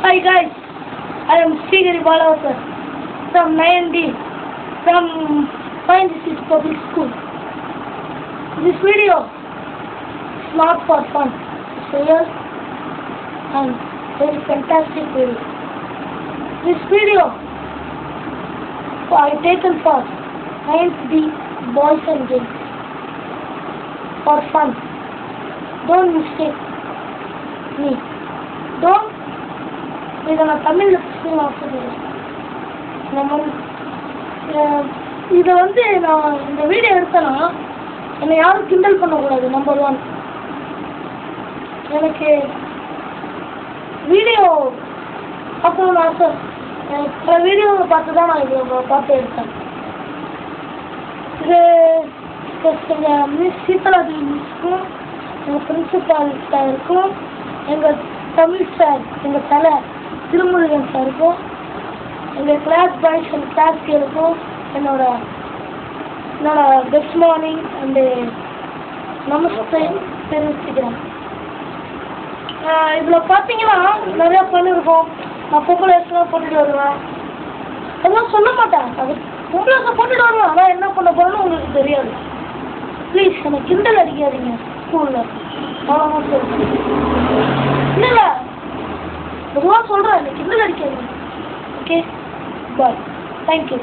Hi guys, I am Srigari Balawakar from 9D from Pine District Public School. This video is not for fun, it's real and very fantastic video. This video I taken for 9D boys and girls for fun. Don't mistake me. Don't. இதை நான் தமிழில் பேசணும்னு ஆசைப்படுறேன். இதை நான் இந்த video எடுத்தேன்னா என்னை யாரும் கிண்டல் பண்ணக்கூடாது. நம்பர் 1, எனக்கு வீடியோ பார்க்கணும்னு ஆசை. பல வீடியோவை பார்த்து தான் நான் இதை பார்த்து எடுத்தேன். இது எங்கள் மிஸ் சீதலாதேவி மிஸ்க்கும் எங்கள் பிரின்சிபால் சாருக்கும் எங்கள் தமிழ் சார் எங்கள் தலை திருமுருகன் சாருக்கும் எங்கள் கிளாஸ் பாய்ஸ் அண்ட் கிளாஸ் கேருக்கும் என்னோட பெஸ்ட் மார்னிங் அண்டு நமஸ்தே தெரிவிச்சுக்கிறேன். இதில் பார்த்தீங்கன்னா நிறையா பண்ணியிருக்கோம். நான் பொம்பளை ட்ரெஸ்லாம் போட்டுட்டு வருவேன். அதெல்லாம் சொல்ல மாட்டேன். அது பொம்பளை ட்ரெஸ் போட்டுட்டு வருவேன். ஆனால் என்ன பண்ண போகிறேன்னு உங்களுக்கு தெரியாது. ப்ளீஸ் என்னை கிண்டல் அடிக்காதீங்க ஸ்கூலில். அவ்வளோதான் சொல்லுங்கள். இல்லை பொதுவாக சொல்கிறேன், என்னை கிண்டல் அடிக்காதீங்க. ஓகே, பாய், தேங்க்யூ.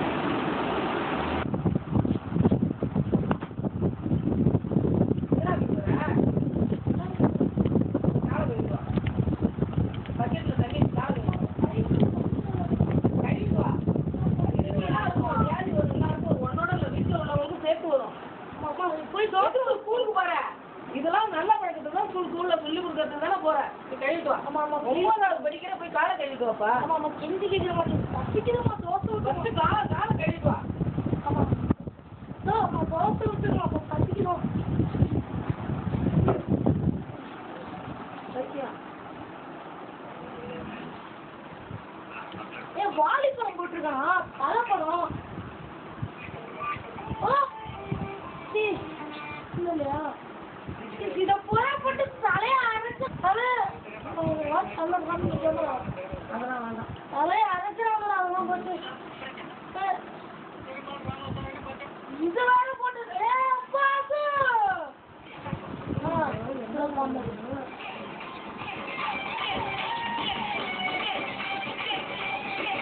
இதெல்லாம் நல்ல பழக்கத்தை தான் ஸ்கூல்ல சொல்லி கொடுக்கறதுக்கு தானே போற. நீ கழிட்டு வா. ஆமா ஆமா 9வது படிக்கிற போய் காலை கழிட்டு வாப்பா. ஆமா ஆமா கெஞ்சி கேட்கிற மாட்டேன். பசிக்கிறமா தோசை விட்டு காலை கழிட்டு வா. ஆமா ஆமா தோசை விட்டுருமா. அப்போ பசிக்கிறோம். ஏன் வாலிபடம் போட்டிருக்கான் பழப்படம். இல்லையா இதை புறப்பட்டு தலையை அரைச்சு அதெல்லாம் வேண்டாம். தலையை அரைக்கிறாங்களா அதெல்லாம் போட்டு இது வேற போட்டு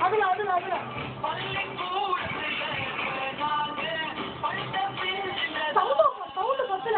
அதுல சவுண்டு பத்தல.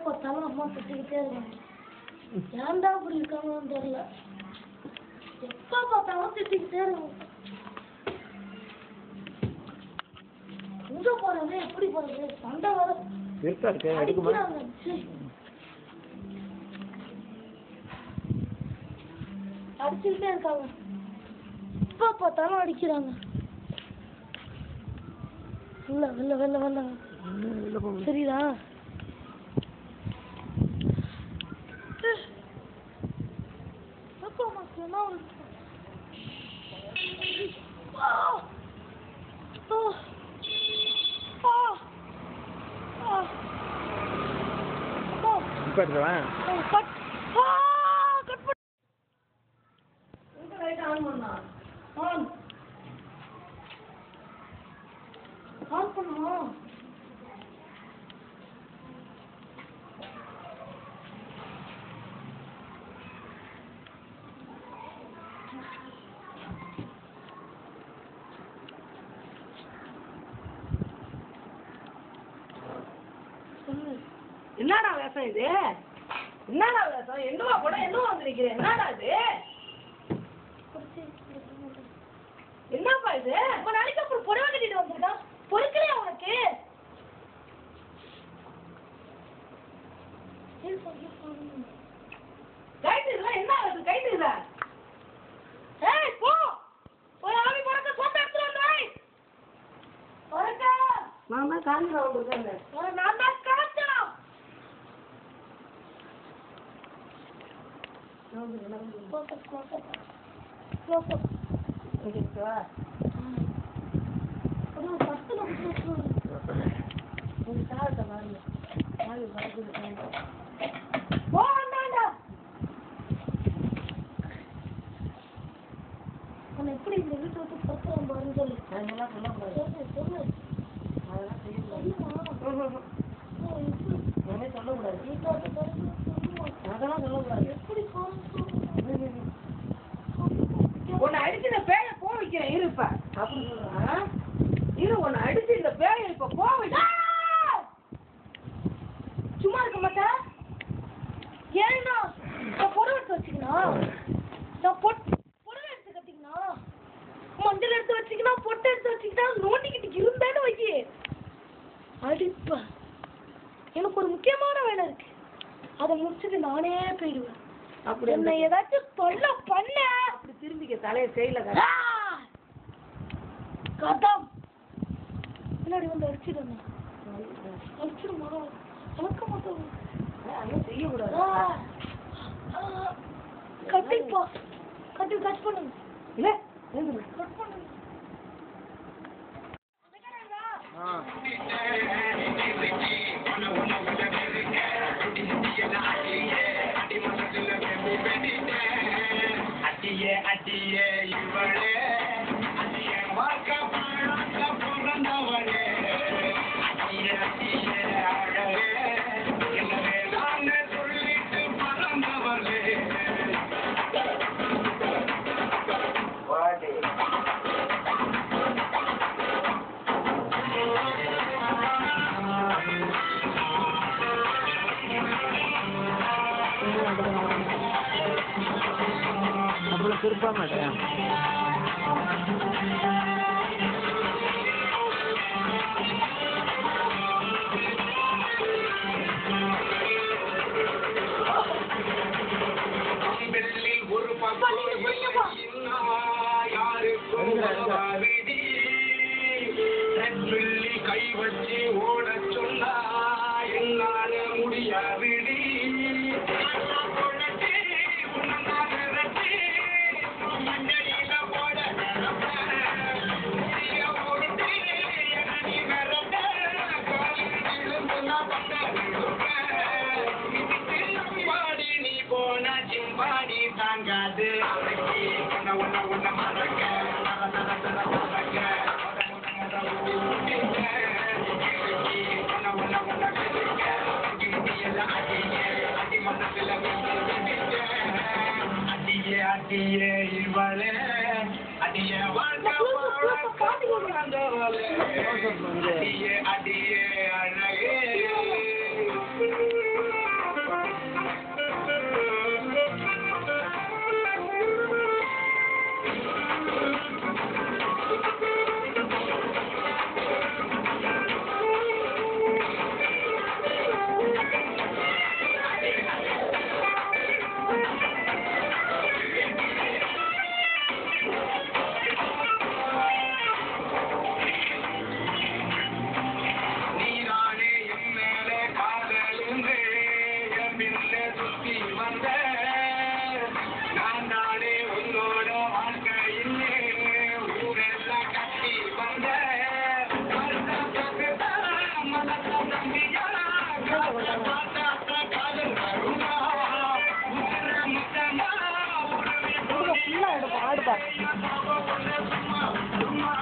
பார்த்தாலும் அம்மா திட்டிக்கிட்டே இருக்காங்க. ஏன்டா அப்படி இருக்காங்கன்னு தெரியல. எப்ப பார்த்தாலும் திட்டிக்கிட்டே இருக்காங்க. எங்க போறது எப்படி போறது சண்டை வர அடிச்சுக்கிட்டே இருக்காங்க. எப்ப பார்த்தாலும் அடிக்கிறாங்க. வெள்ள சரிதா? ஆன் பண்ணுமா? என்னடா வேஷம் இது? என்னடா வேஷம்? என்னவா கூட என்னவா வந்து நிக்கிறேன்? என்னடா இது? என்னப்பா இது? ஒரு நாளைக்கு அப்புறம் புடவை கட்டிட்டு வந்திருக்கான். பொறுக்கலையா உனக்கு? கைட்டுல என்ன ஆகுது? கைட்டுல ஏய் போ போய் ஆவி படத்தை போட்டு எடுத்துட்டு வந்து வரக்கா. நான் தான் காஞ்சி வந்துருக்கேன். நான் தான் காஞ்சனா. ஓகேவா? அது பத்துல ஒரு சாதத்தை பாருங்க. நாலு வரது போ அண்ணாண்டா. உன்னை எப்படி இந்த வீட்டை விட்டு பத்திரம் பாருன்னு சொல்லு. அதெல்லாம் சொல்லக்கூடாது. சொல்லு அதெல்லாம் செய்யக்கூடாது. ஒன்றுமே சொல்லக்கூடாது. அதெல்லாம் சொல்லக்கூடாது. எப்படி உன்னை அடிச்சு இந்த பேயை போ வைக்கிறேன் இருப்ப அப்படி சொல்றான். இரு உன்னை அடிச்சு இந்த பேயை இப்ப போ வைக்கிறேன். சும்மா இருக்க மாட்டேன். ஏன்னா நான் புடவை எடுத்து வச்சுக்கணும். நான் புடவை எடுத்து கட்டிக்கணும். மஞ்சள் எடுத்து வச்சுக்கணும். பொட்டை எடுத்து வச்சுக்கிட்டா நோண்டிக்கிட்டு இருந்தேன்னு வைக்கி அடிப்ப. எனக்கு ஒரு முக்கியமான வேலை இருக்கு. அதை முடிச்சுட்டு நானே போயிடுவேன். அப்படி என்ன ஏதாச்சும் தொல்லை பண்ண அப்படி திரும்பிக்க தலையை செய்யல கதம் முன்னாடி வந்து அடிச்சிடுங்க. அடிச்சிடுமா? வளர்க்க மாட்டோம். அதெல்லாம் செய்யக்கூடாது. கட்டிப்பா. கட் பண்ணுங்க. இல்ல கட் பண்ணுங்க. அடியே அடியே இவளே அடியே வாழ்க்கை பிறந்தவளே அடியே அடியே அழகே என்னவே நானே சொல்லிட்டு பிறந்தவளே அவ்வளோ திருப்ப மாட்டேன். ஒரு பக்கம் யாருக்கும் கை வச்சு ஓட சொன்னா என்னால முடியாவிடி நீ போனா சிம்பாடி தாங்காது உன்ன மறக்க அடியே இவளே அடியே வாழ்க்கை அடியே அடியே அழகே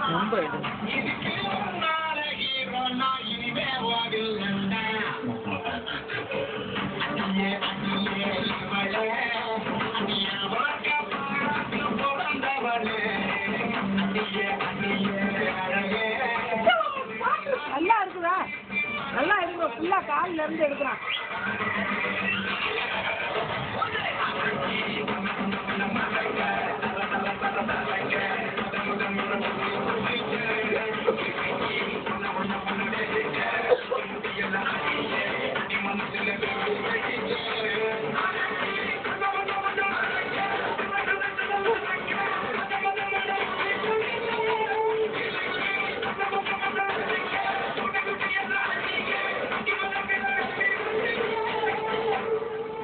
ரொம்ப நல்லா இருக்குதா? நல்லா இருக்கும். ஃபுல்லா கால்ல இருந்து எடுக்கிறான்.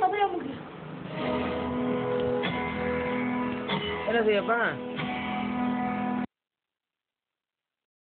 அப்படியே முடியும். என்ன செய்யப்பா